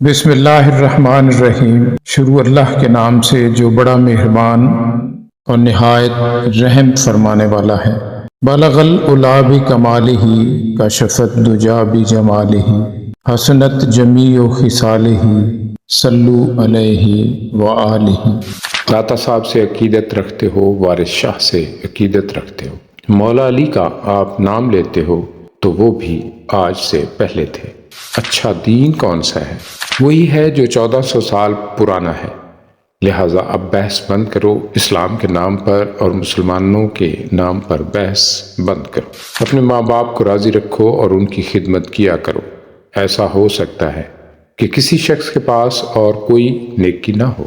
بسم اللہ الرحمن الرحیم۔ شروع اللہ کے نام سے جو بڑا مہربان اور نہایت رحم فرمانے والا ہے۔ بلغ العلا بکمالہ، کشفت الدجی بجمالہ، حسنت جمیع خصالہ، صلو علیہ وآلہ۔ داتا صاحب سے عقیدت رکھتے ہو، وارث شاہ سے عقیدت رکھتے ہو، مولا علی کا آپ نام لیتے ہو تو وہ بھی آج سے پہلے تھے۔ اچھا دین کون سا ہے؟ وہی ہے جو 1400 سال پرانا ہے۔ لہٰذا اب بحث بند کرو اسلام کے نام پر اور مسلمانوں کے نام پر بحث بند کرو۔ اپنے ماں باپ کو راضی رکھو اور ان کی خدمت کیا کرو۔ ایسا ہو سکتا ہے کہ کسی شخص کے پاس اور کوئی نیکی نہ ہو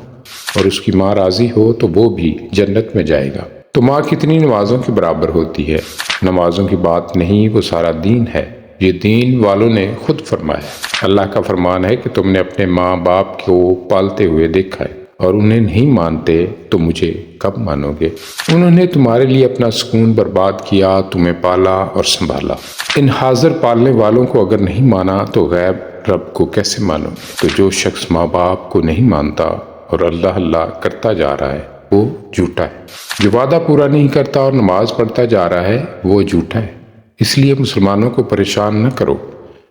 اور اس کی ماں راضی ہو تو وہ بھی جنت میں جائے گا۔ تو ماں کتنی نمازوں کے برابر ہوتی ہے؟ نمازوں کی بات نہیں، وہ سارا دین ہے۔ یہ دین والوں نے خود فرمایا۔ اللہ کا فرمان ہے کہ تم نے اپنے ماں باپ کو پالتے ہوئے دیکھا ہے اور انہیں نہیں مانتے تو مجھے کب مانو گے؟ انہوں نے تمہارے لیے اپنا سکون برباد کیا، تمہیں پالا اور سنبھالا۔ ان حاضر پالنے والوں کو اگر نہیں مانا تو غیب رب کو کیسے مانو گے؟ تو جو شخص ماں باپ کو نہیں مانتا اور اللہ اللہ کرتا جا رہا ہے وہ جھوٹا ہے۔ جو وعدہ پورا نہیں کرتا اور نماز پڑھتا جا رہا ہے وہ جھوٹا ہے۔ اس لیے مسلمانوں کو پریشان نہ کرو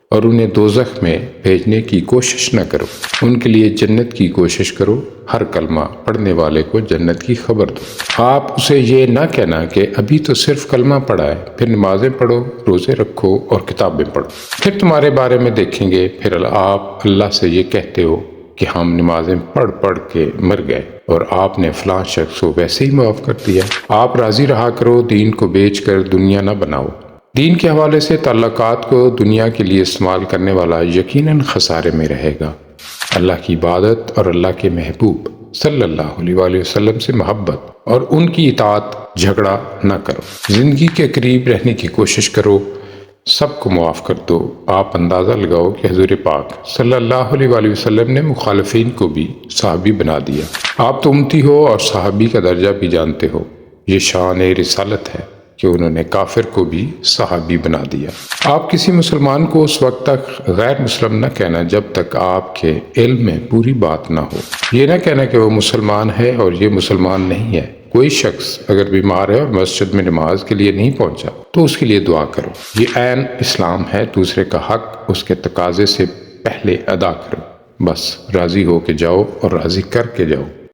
اور انہیں دوزخ میں بھیجنے کی کوشش نہ کرو، ان کے لیے جنت کی کوشش کرو۔ ہر کلمہ پڑھنے والے کو جنت کی خبر دو۔ آپ اسے یہ نہ کہنا کہ ابھی تو صرف کلمہ پڑھا ہے، پھر نمازیں پڑھو، روزے رکھو اور کتابیں پڑھو، پھر تمہارے بارے میں دیکھیں گے۔ پھر آپ اللہ سے یہ کہتے ہو کہ ہم نمازیں پڑھ پڑھ کے مر گئے اور آپ نے فلاں شخص کو ویسے ہی معاف کر دیا۔ آپ راضی رہا کرو، دین کو بیچ کر دنیا نہ بناؤ۔ دین کے حوالے سے تعلقات کو دنیا کے لیے استعمال کرنے والا یقیناً خسارے میں رہے گا۔ اللہ کی عبادت اور اللہ کے محبوب صلی اللہ علیہ وآلہ وسلم سے محبت اور ان کی اطاعت جھگڑا نہ کرو۔ زندگی کے قریب رہنے کی کوشش کرو، سب کو معاف کر دو۔ آپ اندازہ لگاؤ کہ حضور پاک صلی اللہ علیہ وآلہ وسلم نے مخالفین کو بھی صحابی بنا دیا۔ آپ تو امتی ہو اور صحابی کا درجہ بھی جانتے ہو۔ یہ شان رسالت ہے کہ انہوں نے کافر کو بھی صحابی بنا دیا۔ آپ کسی مسلمان کو اس وقت تک غیر مسلم نہ کہنا جب تک آپ کے علم میں پوری بات نہ ہو۔ یہ نہ کہنا کہ وہ مسلمان ہے اور یہ مسلمان نہیں ہے۔ کوئی شخص اگر بیمار ہے اور مسجد میں نماز کے لیے نہیں پہنچا تو اس کے لیے دعا کرو۔ یہ عین اسلام ہے۔ دوسرے کا حق اس کے تقاضے سے پہلے ادا کرو۔ بس راضی ہو کے جاؤ اور راضی کر کے جاؤ۔